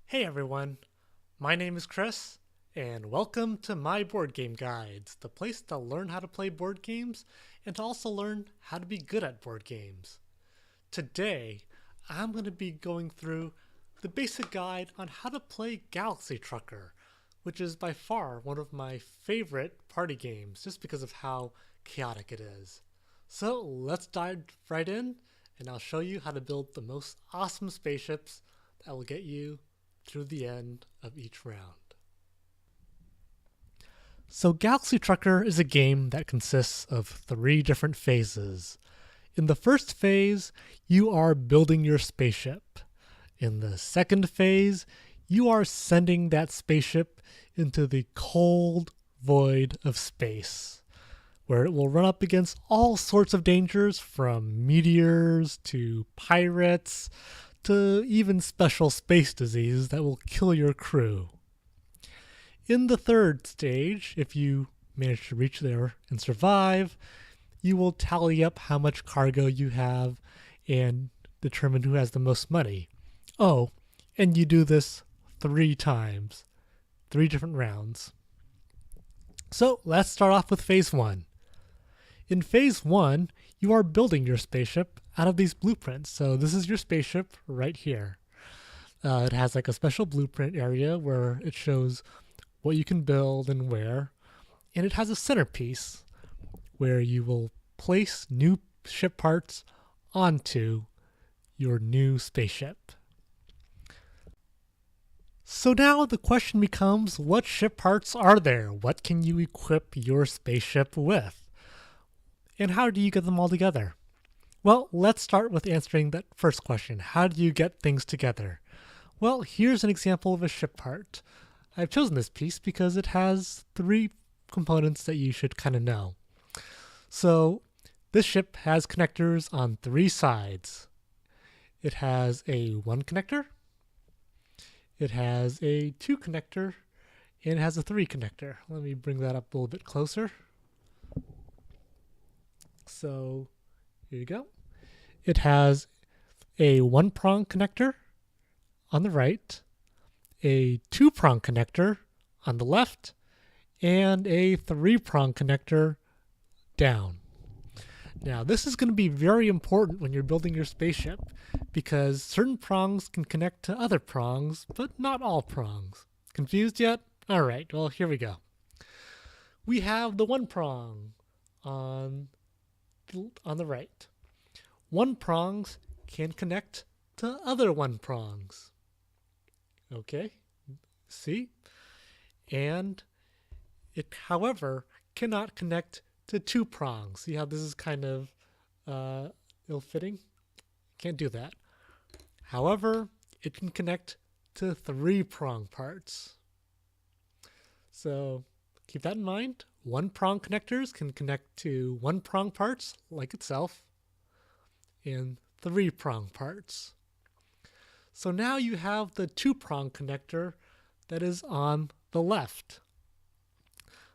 Hey everyone, my name is Chris, and welcome to My Board Game Guides, the place to learn how to play board games and to also learn how to be good at board games. Today, I'm going to be going through the basic guide on how to play Galaxy Trucker, which is by far one of my favorite party games just because of how chaotic it is. So let's dive right in, and I'll show you how to build the most awesome spaceships that will get you through the end of each round. So Galaxy Trucker is a game that consists of 3 different phases. In the first phase, you are building your spaceship. In the second phase, you are sending that spaceship into the cold void of space, where it will run up against all sorts of dangers from meteors to pirates to even special space disease that will kill your crew. In the third stage, if you manage to reach there and survive, you will tally up how much cargo you have and determine who has the most money. Oh, and you do this 3 times, 3 different rounds. So let's start off with phase 1. In phase 1, you are building your spaceship out of these blueprints. So this is your spaceship right here. It has like a special blueprint area where it shows what you can build and where. And it has a centerpiece where you will place new ship parts onto your new spaceship. So now the question becomes, what ship parts are there? What can you equip your spaceship with? And how do you get them all together? Well, let's start with answering that first question. How do you get things together? Well, here's an example of a ship part. I've chosen this piece because it has 3 components that you should kind of know. So this ship has connectors on 3 sides. It has a 1 connector, it has a 2 connector, and it has a 3 connector. Let me bring that up a little bit closer. So here you go. It has a 1-prong connector on the right, a 2-prong connector on the left, and a 3-prong connector down. Now this is going to be very important when you're building your spaceship because certain prongs can connect to other prongs, but not all prongs. Confused yet? Alright, well here we go. We have the 1 prong on the right. 1 prongs can connect to other 1 prongs. Okay, see? And it, however, cannot connect to 2 prongs. See how this is kind of ill-fitting? Can't do that. However, it can connect to 3-prong parts. So keep that in mind. 1-prong connectors can connect to 1-prong parts, like itself, and 3-prong parts. So now you have the 2-prong connector that is on the left.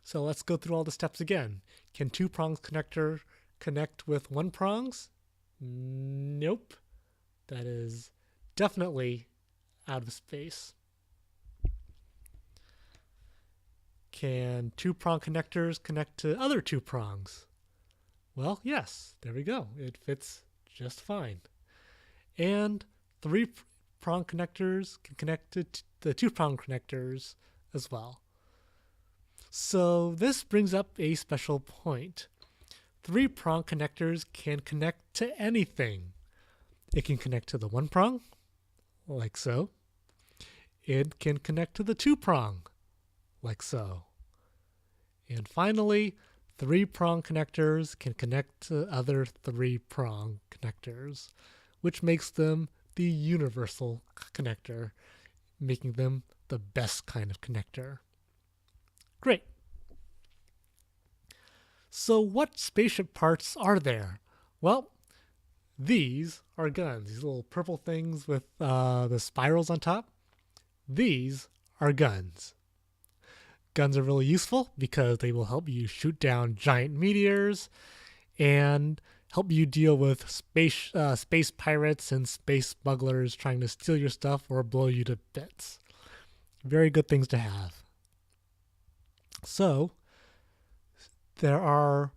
So let's go through all the steps again. Can 2-prong connector connect with 1 prongs? Nope. That is definitely out of space. Can 2-prong connectors connect to other 2 prongs? Well, yes, there we go. It fits just fine. And 3-prong connectors can connect to the 2-prong connectors as well. So this brings up a special point. 3-prong connectors can connect to anything. It can connect to the 1-prong, like so. It can connect to the 2-prong, like so. And finally, 3-prong connectors can connect to other 3-prong connectors, which makes them the universal connector, making them the best kind of connector. Great. So what spaceship parts are there? Well, these are guns. These little purple things with the spirals on top. These are guns. Guns are really useful because they will help you shoot down giant meteors and help you deal with space pirates and space smugglers trying to steal your stuff or blow you to bits. Very good things to have. So there's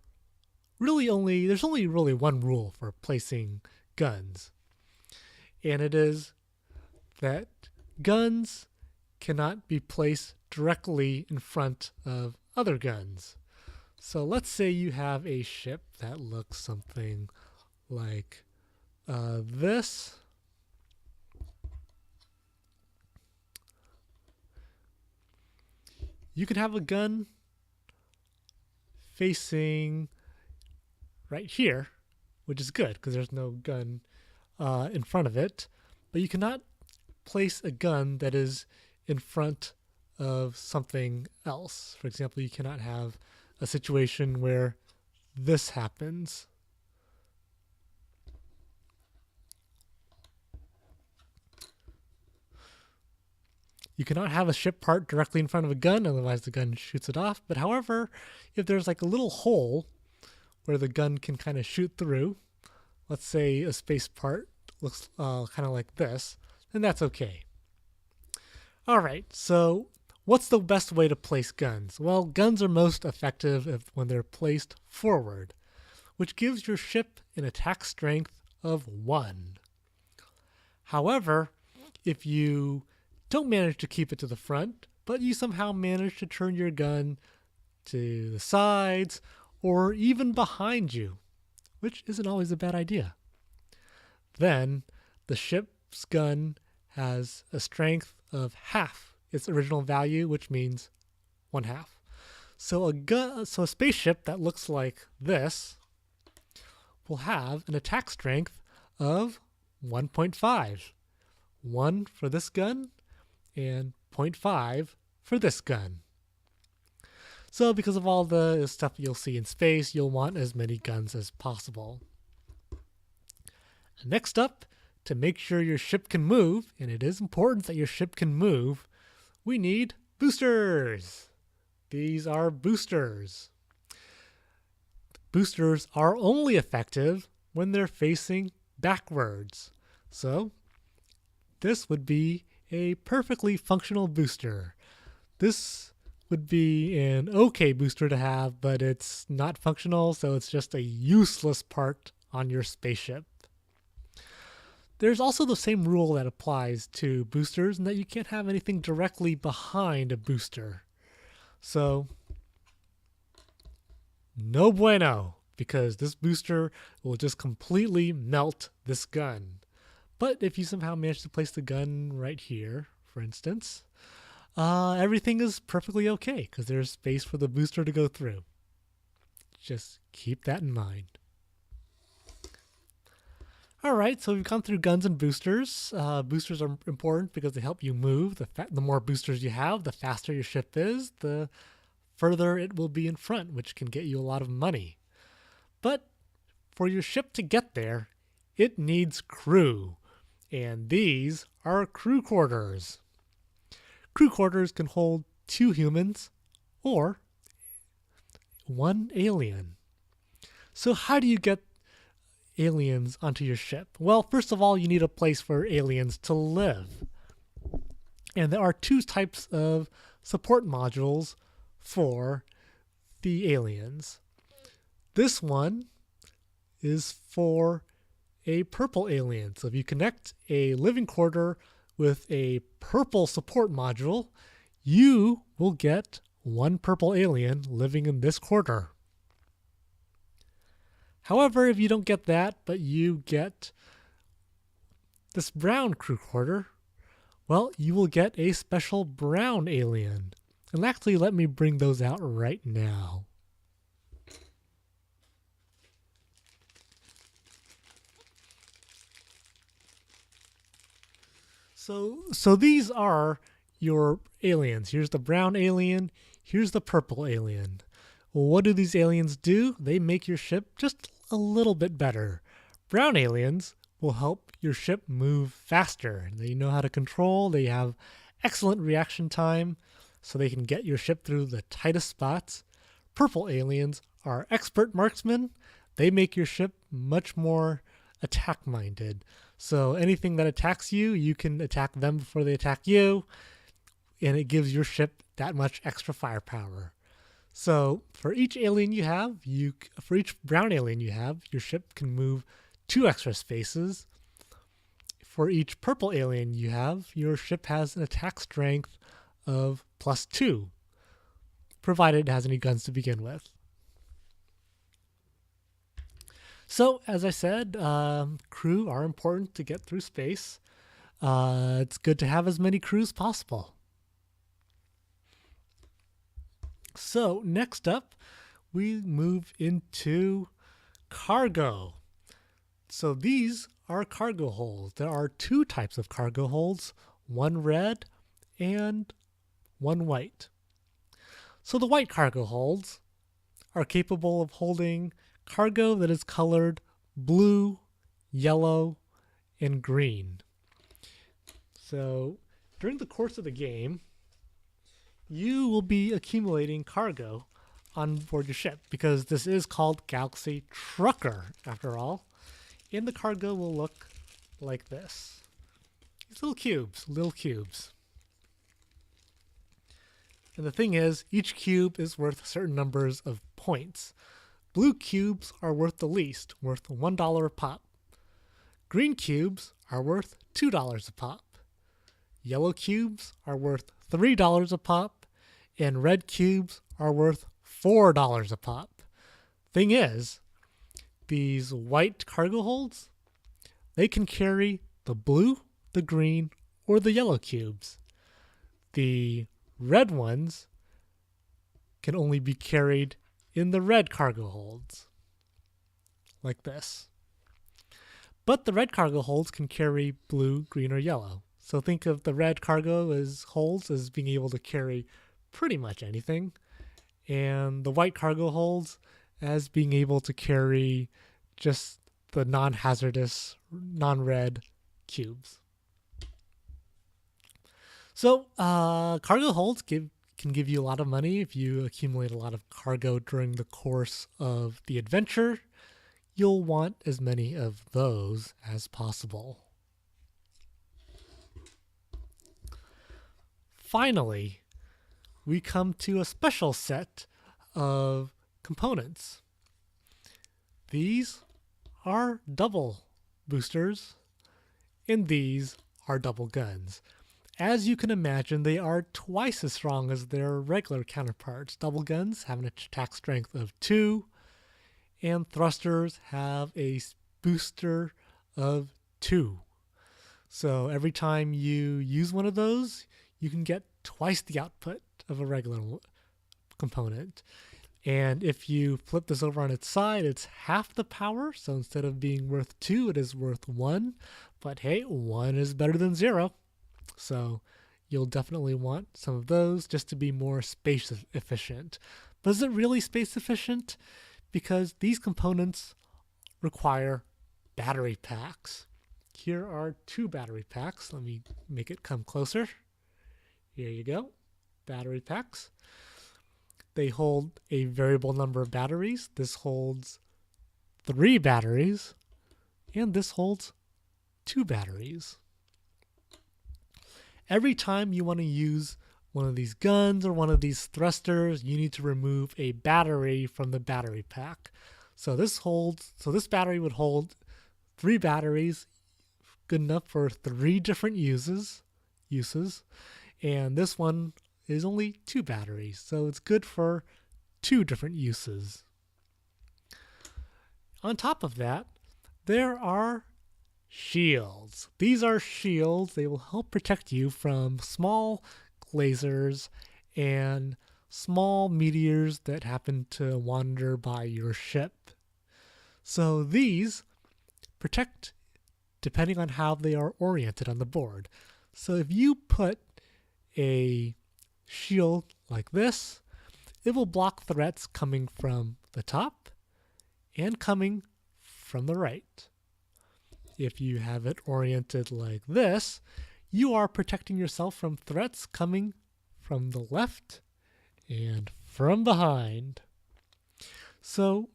only really one rule for placing guns. And it is that guns cannot be placed directly in front of other guns. So let's say you have a ship that looks something like this. You could have a gun facing right here, which is good because there's no gun in front of it. But you cannot place a gun that is in front of something else. For example, you cannot have a situation where this happens. You cannot have a ship part directly in front of a gun, otherwise the gun shoots it off. But however, if there's like a little hole where the gun can kind of shoot through, let's say a space part looks kind of like this, then that's okay. All right, so what's the best way to place guns? Well, guns are most effective when they're placed forward, which gives your ship an attack strength of 1. However, if you don't manage to keep it to the front, but you somehow manage to turn your gun to the sides or even behind you, which isn't always a bad idea, then the ship's gun has a strength of half its original value, which means 1/2. So a spaceship that looks like this will have an attack strength of 1.5. 1 for this gun and 0.5 for this gun. So because of all the stuff you'll see in space, you'll want as many guns as possible. Next up, to make sure your ship can move, and it is important that your ship can move, we need boosters. These are boosters. Boosters are only effective when they're facing backwards. So this would be a perfectly functional booster. This would be an okay booster to have, but it's not functional, so it's just a useless part on your spaceship. There's also the same rule that applies to boosters, in that you can't have anything directly behind a booster. So, no bueno, because this booster will just completely melt this gun. But if you somehow manage to place the gun right here, for instance, everything is perfectly okay because there's space for the booster to go through. Just keep that in mind. All right, so we've gone through guns and boosters. Boosters are important because they help you move. The more boosters you have, the faster your ship is, the further it will be in front, which can get you a lot of money. But for your ship to get there, it needs crew. And these are crew quarters. Crew quarters can hold 2 humans or 1 alien. So how do you get aliens onto your ship? Well, first of all, you need a place for aliens to live. And there are 2 types of support modules for the aliens. This one is for a purple alien. So if you connect a living quarter with a purple support module, you will get 1 purple alien living in this quarter. However, if you don't get that, but you get this brown crew quarter, well, you will get a special brown alien. And actually, let me bring those out right now. So these are your aliens. Here's the brown alien. Here's the purple alien. Well, what do these aliens do? They make your ship just a little bit better. Brown aliens will help your ship move faster. They know how to control. They have excellent reaction time, so they can get your ship through the tightest spots. Purple aliens are expert marksmen. They make your ship much more attack-minded. So anything that attacks you, you can attack them before they attack you. and it gives your ship that much extra firepower. So for each alien you have, for each brown alien you have, your ship can move 2 extra spaces. For each purple alien you have, your ship has an attack strength of +2, provided it has any guns to begin with. So, as I said, crew are important to get through space. It's good to have as many crews possible. So, next up, we move into cargo. So these are cargo holds. There are 2 types of cargo holds, one red and one white. So the white cargo holds are capable of holding cargo that is colored blue, yellow, and green. So during the course of the game, you will be accumulating cargo on board your ship because this is called Galaxy Trucker after all. And the cargo will look like this. These little cubes. And the thing is, each cube is worth certain numbers of points. Blue cubes are worth the least, worth $1 a pop. Green cubes are worth $2 a pop. Yellow cubes are worth $3 a pop. And red cubes are worth $4 a pop. Thing is, these white cargo holds, they can carry the blue, the green, or the yellow cubes. The red ones can only be carried in the red cargo holds, like this. But the red cargo holds can carry blue, green, or yellow. So think of the red cargo holds as being able to carry pretty much anything, and the white cargo holds as being able to carry just the non-hazardous, non-red cubes. So cargo holds can give you a lot of money if you accumulate a lot of cargo during the course of the adventure. You'll want as many of those as possible. Finally, we come to a special set of components. These are double boosters, and these are double guns. As you can imagine, they are twice as strong as their regular counterparts. Double guns have an attack strength of 2, and thrusters have a booster of 2. So every time you use one of those, you can get twice the output of a regular component. And if you flip this over on its side, it's half the power. So instead of being worth 2, it is worth 1. But hey, 1 is better than 0. So you'll definitely want some of those just to be more space efficient. But is it really space efficient? Because these components require battery packs. Here are 2 battery packs. Let me make it come closer. Here you go. Battery packs. They hold a variable number of batteries. This holds 3 batteries, and this holds 2 batteries. Every time you want to use one of these guns or one of these thrusters, you need to remove a battery from the battery pack. So this battery would hold 3 batteries, good enough for 3 different uses, and this one is only 2 batteries, so it's good for 2 different uses. On top of that, there are shields. These are shields. They will help protect you from small lasers and small meteors that happen to wander by your ship. So these protect depending on how they are oriented on the board. So if you put a shield like this, it will block threats coming from the top and coming from the right. If you have it oriented like this, you are protecting yourself from threats coming from the left and from behind. So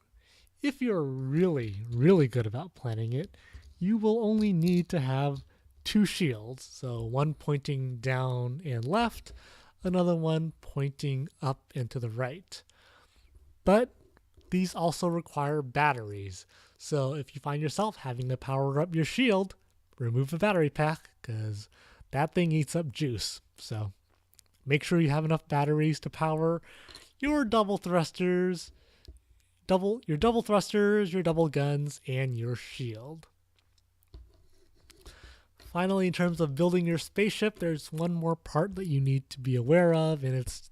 if you're really, really good about planning it, you will only need to have two shields. So one pointing down and left, another one pointing up and to the right. But these also require batteries. So if you find yourself having to power up your shield, remove the battery pack because that thing eats up juice. So make sure you have enough batteries to power your double thrusters, your double guns, and your shield. Finally, in terms of building your spaceship, there's one more part that you need to be aware of, and it's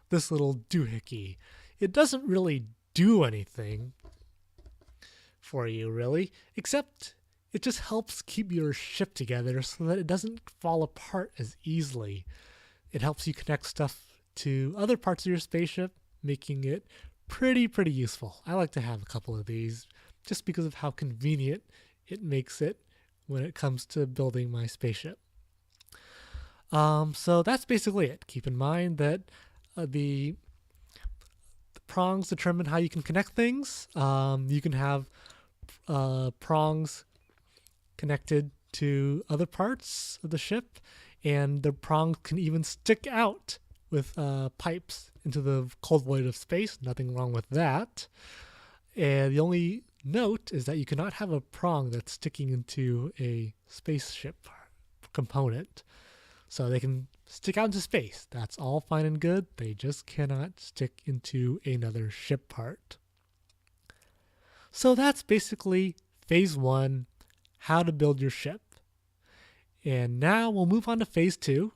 this little doohickey. It doesn't really do anything for you, really, except it just helps keep your ship together so that it doesn't fall apart as easily. It helps you connect stuff to other parts of your spaceship, making it pretty useful. I like to have a couple of these just because of how convenient it makes it when it comes to building my spaceship. So that's basically it. Keep in mind that the prongs determine how you can connect things. You can have prongs connected to other parts of the ship, and the prongs can even stick out with pipes into the cold void of space. Nothing wrong with that. And the only note is that you cannot have a prong that's sticking into a spaceship component. So they can stick out into space. That's all fine and good. They just cannot stick into another ship part. So that's basically phase 1, how to build your ship. And now we'll move on to phase 2.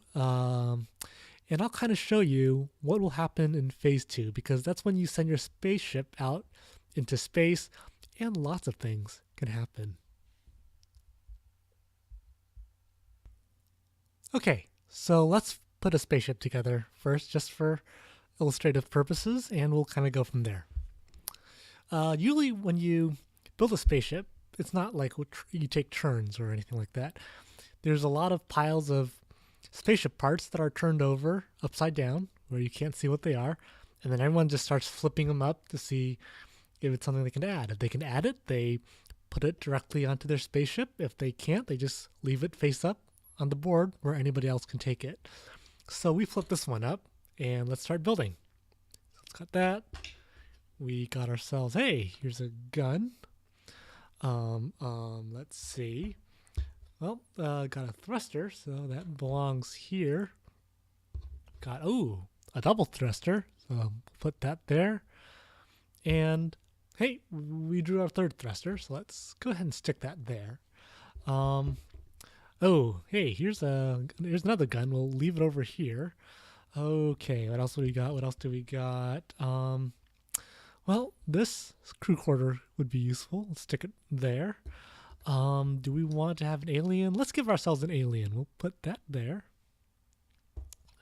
And I'll kind of show you what will happen in phase 2, because that's when you send your spaceship out into space and lots of things can happen. Okay, so let's put a spaceship together first, just for illustrative purposes, and we'll kind of go from there. Usually when you build a spaceship, it's not like you take turns or anything like that. There's a lot of piles of spaceship parts that are turned over upside down where you can't see what they are, and then everyone just starts flipping them up to see if it's something they can add. If they can add it, they put it directly onto their spaceship. If they can't, they just leave it face up on the board where anybody else can take it. So we flip this one up and let's start building. Let's cut that. We got ourselves, hey, here's a gun. Let's see. Well, got a thruster, so that belongs here. Got, a double thruster, so put that there. And hey, we drew our third thruster, so let's go ahead and stick that there. Hey, here's another gun. We'll leave it over here. Okay, what else do we got? Well, this crew quarter would be useful. Let's stick it there. Do we want to have an alien? Let's give ourselves an alien. We'll put that there.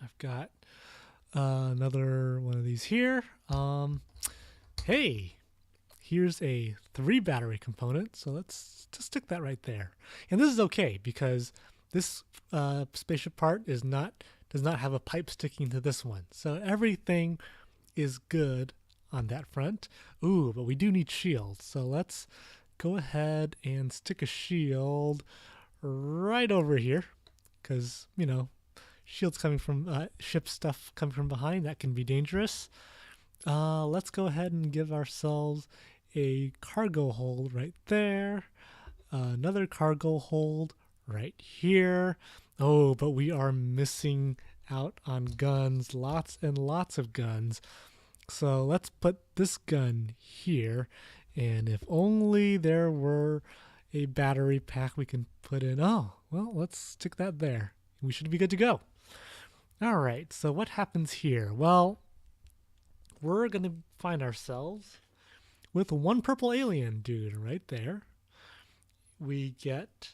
I've got another one of these here. Hey, here's a 3 battery component. So let's just stick that right there. And this is okay because this spaceship part does not have a pipe sticking to this one. So everything is good on that front. But we do need shields. So let's go ahead and stick a shield right over here because, shields coming from ship stuff coming from behind, that can be dangerous. Let's go ahead and give ourselves a cargo hold right there. Another cargo hold right here. But we are missing out on guns, lots and lots of guns. So let's put this gun here. And if only there were a battery pack we can put in. Let's stick that there. We should be good to go. All right, so what happens here? Well, we're going to find ourselves with one purple alien dude right there. We get,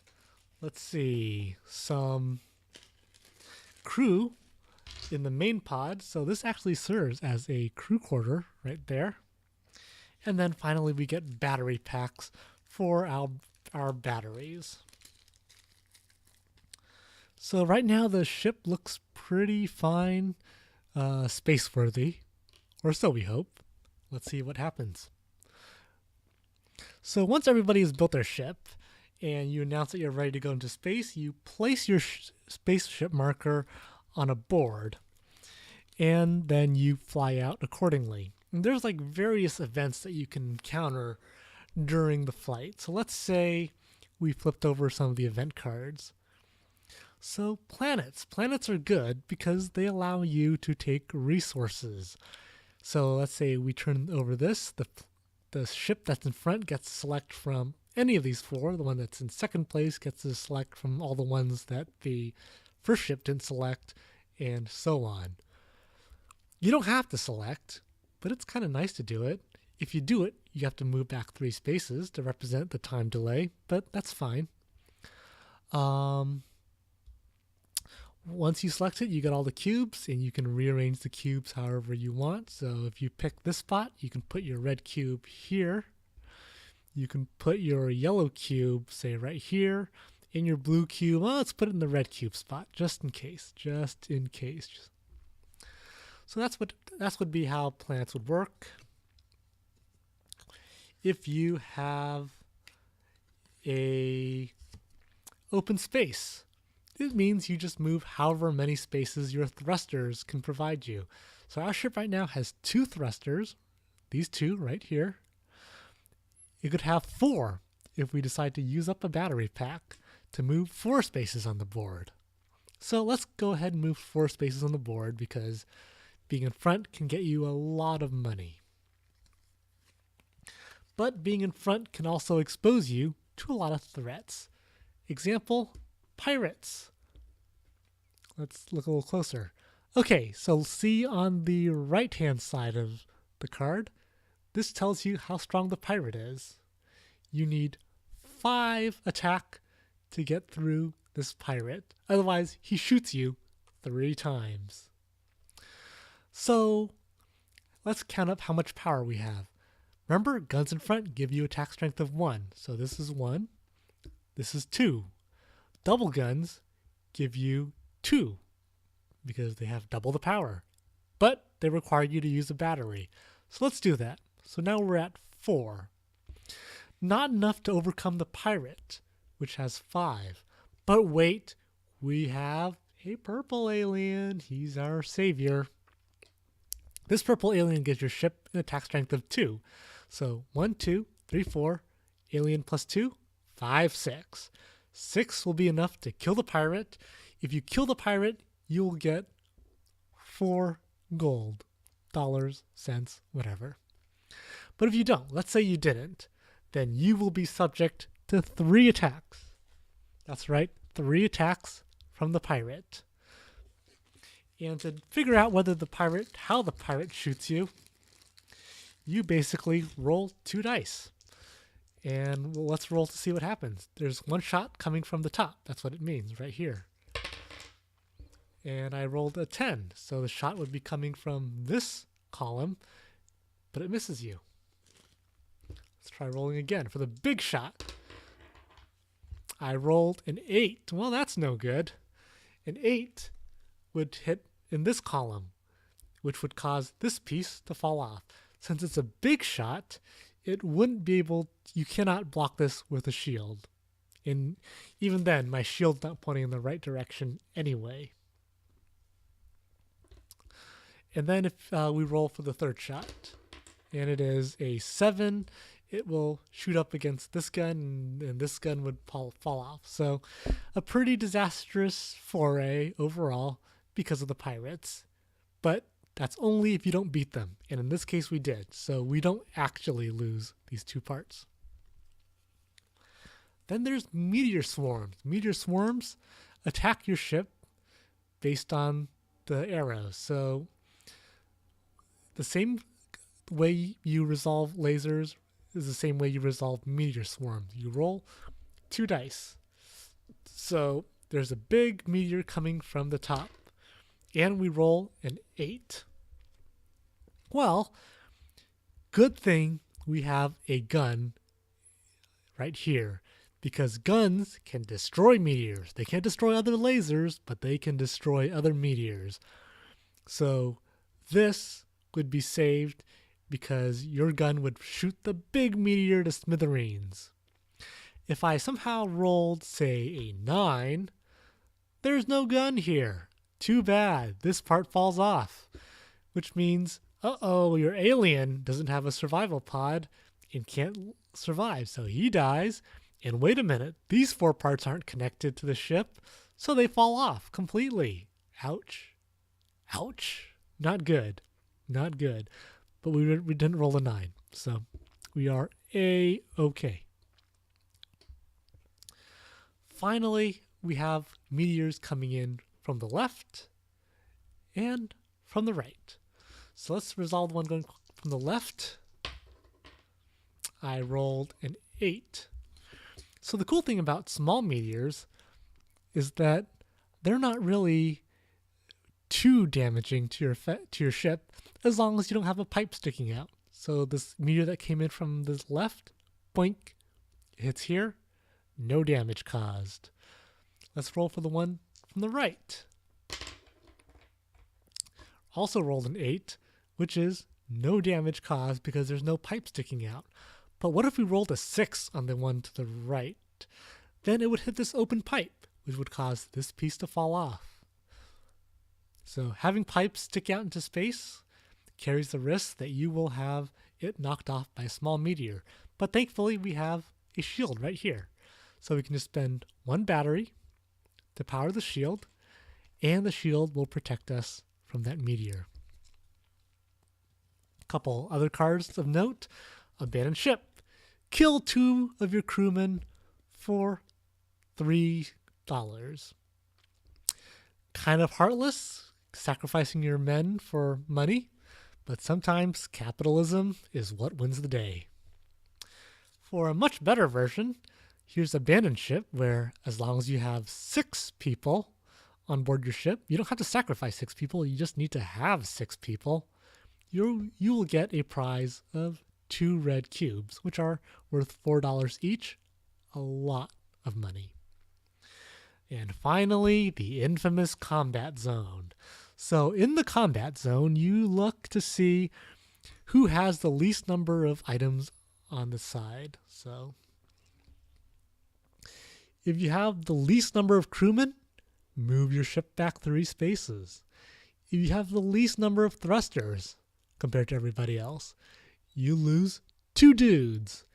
let's see, some crew in the main pod. So this actually serves as a crew quarter right there. And then finally we get battery packs for our batteries. So right now the ship looks pretty fine, space-worthy, or so we hope. Let's see what happens. So once everybody has built their ship and you announce that you're ready to go into space, you place your spaceship marker on a board, and then you fly out accordingly. And there's like various events that you can encounter during the flight. So let's say we flipped over some of the event cards. So planets. Planets are good because they allow you to take resources. So let's say we turn over this. The ship that's in front gets to select from any of these four. The one that's in second place gets to select from all the ones that the first ship didn't select, and so on. You don't have to select, but it's kind of nice to do it. If you do it, you have to move back 3 spaces to represent the time delay, but that's fine. Once you select it, you get all the cubes, and you can rearrange the cubes however you want. So if you pick this spot, you can put your red cube here. You can put your yellow cube, say, right here. And your blue cube, well, let's put it in the red cube spot, just in case. So that would be how planets would work. If you have a open space, it means you just move however many spaces your thrusters can provide you. So our ship right now has 2 thrusters, these 2 right here. It could have 4 if we decide to use up a battery pack to move 4 spaces on the board. So let's go ahead and move 4 spaces on the board because being in front can get you a lot of money. But being in front can also expose you to a lot of threats. Example, pirates. Let's look a little closer. Okay, so see on the right-hand side of the card, this tells you how strong the pirate is. You need 5 attack to get through this pirate. Otherwise, he shoots you 3 times. So let's count up how much power we have. Remember, guns in front give you attack strength of 1. So this is 1. This is 2. Double guns give you 2 because they have double the power. But they require you to use a battery. So let's do that. So now we're at 4. Not enough to overcome the pirate, which has 5. But wait, we have a purple alien. He's our savior. This purple alien gives your ship an attack strength of 2. So 1, 2, 3, 4, alien plus 2, 5, 6. 6 will be enough to kill the pirate. If you kill the pirate, you will get 4 gold. Dollars, cents, whatever. But if you don't, let's say you didn't, then you will be subject to 3 attacks. That's right, 3 attacks from the pirate. And to figure out how the pirate shoots you, you basically roll 2 dice. And let's roll to see what happens. There's 1 shot coming from the top. That's what it means right here. And I rolled a 10. So the shot would be coming from this column, but it misses you. Let's try rolling again. For the big shot, I rolled an 8. Well, that's no good. An 8 would hit in this column, which would cause this piece to fall off. Since it's a big shot, you cannot block this with a shield. And even then, my shield's not pointing in the right direction anyway. And then if we roll for the 3rd shot, and it is a 7, it will shoot up against this gun, and this gun would fall off. So a pretty disastrous foray overall because of the pirates. But that's only if you don't beat them. And in this case, we did. So we don't actually lose these 2 parts. Then there's meteor swarms. Meteor swarms attack your ship based on the arrows. So the same way you resolve lasers is the same way you resolve meteor swarms. You roll 2 dice. So there's a big meteor coming from the top. And we roll an 8. Well, good thing we have a gun right here, because guns can destroy meteors. They can't destroy other lasers, but they can destroy other meteors. So this would be saved because your gun would shoot the big meteor to smithereens. if I somehow rolled, say, a 9, there's no gun here. Too bad. This part falls off. Which means, uh-oh, your alien doesn't have a survival pod and can't survive. So he dies. And wait a minute, these 4 parts aren't connected to the ship, so they fall off completely. Ouch. Ouch. Not good. Not good. But we didn't roll a 9, so we are A-okay. Finally, we have meteors coming in from the left and from the right. So let's resolve the one going from the left. I rolled an 8. So the cool thing about small meteors is that they're not really too damaging to your ship as long as you don't have a pipe sticking out. So this meteor that came in from the left, boink, hits here, no damage caused. Let's roll for the one from the right. Also rolled an 8, which is no damage caused because there's no pipe sticking out. But what if we rolled a 6 on the one to the right? Then it would hit this open pipe, which would cause this piece to fall off. So having pipes stick out into space carries the risk that you will have it knocked off by a small meteor. But thankfully we have a shield right here. So we can just spend 1 battery to power the shield, and the shield will protect us from that meteor. A couple other cards of note. Abandoned ship. Kill 2 of your crewmen for $3. Kind of heartless, sacrificing your men for money, but sometimes capitalism is what wins the day. For a much better version, here's abandoned ship, where as long as you have 6 people on board your ship, you don't have to sacrifice 6 people, you just need to have 6 people. You will get a prize of 2 red cubes, which are worth $4 each, a lot of money. And finally, the infamous combat zone. So in the combat zone, you look to see who has the least number of items on the side. So if you have the least number of crewmen, move your ship back 3 spaces. If you have the least number of thrusters compared to everybody else, you lose 2 dudes.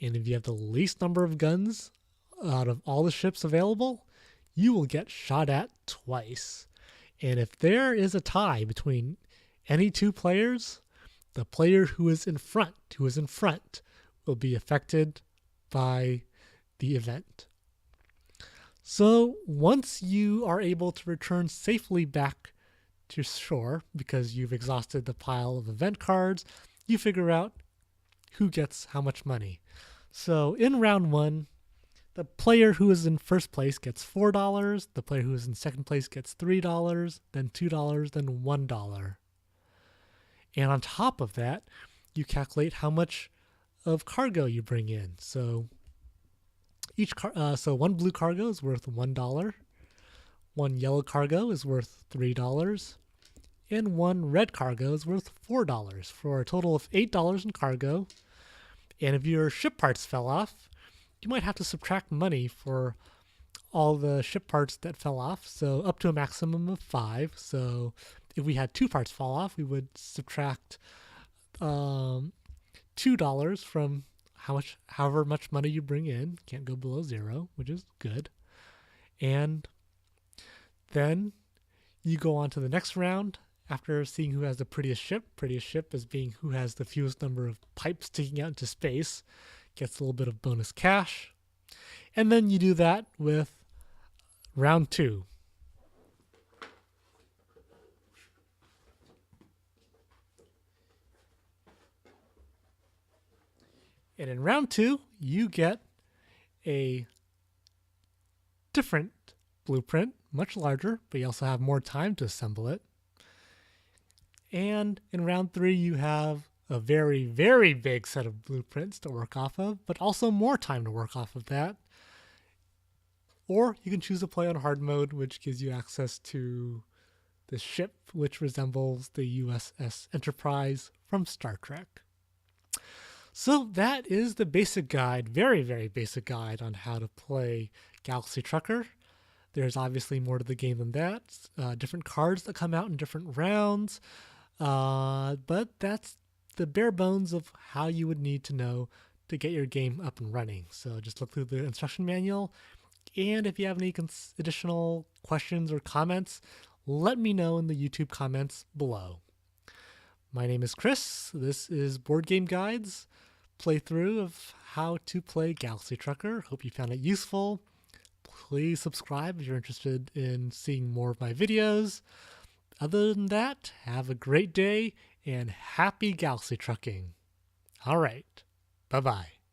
And if you have the least number of guns out of all the ships available, you will get shot at twice. And if there is a tie between any 2 players, the player who is in front will be affected by the event. So once you are able to return safely back to shore because you've exhausted the pile of event cards, you figure out who gets how much money. So in round 1, the player who is in first place gets $4, the player who is in second place gets $3, then $2, then $1. And on top of that, you calculate how much of cargo you bring in. So one blue cargo is worth $1, one yellow cargo is worth $3, and one red cargo is worth $4 for a total of $8 in cargo. And if your ship parts fell off, you might have to subtract money for all the ship parts that fell off, so up to a maximum of 5. So if we had 2 parts fall off, we would subtract $2 from however much money you bring in. Can't go below 0, which is good. And then you go on to the next round after seeing who has the prettiest ship. Prettiest ship as being who has the fewest number of pipes sticking out into space. Gets a little bit of bonus cash. And then you do that with round 2. And in round 2, you get a different blueprint, much larger, but you also have more time to assemble it. And in round 3, you have a very, very big set of blueprints to work off of, but also more time to work off of that. Or you can choose to play on hard mode, which gives you access to the ship, which resembles the USS Enterprise from Star Trek. So that is the basic guide, very, very basic guide on how to play Galaxy Trucker. There's obviously more to the game than that. Different cards that come out in different rounds. But that's the bare bones of how you would need to know to get your game up and running. So just look through the instruction manual. And if you have any additional questions or comments, let me know in the YouTube comments below. My name is Chris. This is Board Game Guides playthrough of how to play Galaxy Trucker. Hope you found it useful. Please subscribe if you're interested in seeing more of my videos. Other than that, have a great day and happy Galaxy Trucking. All right. Bye-bye.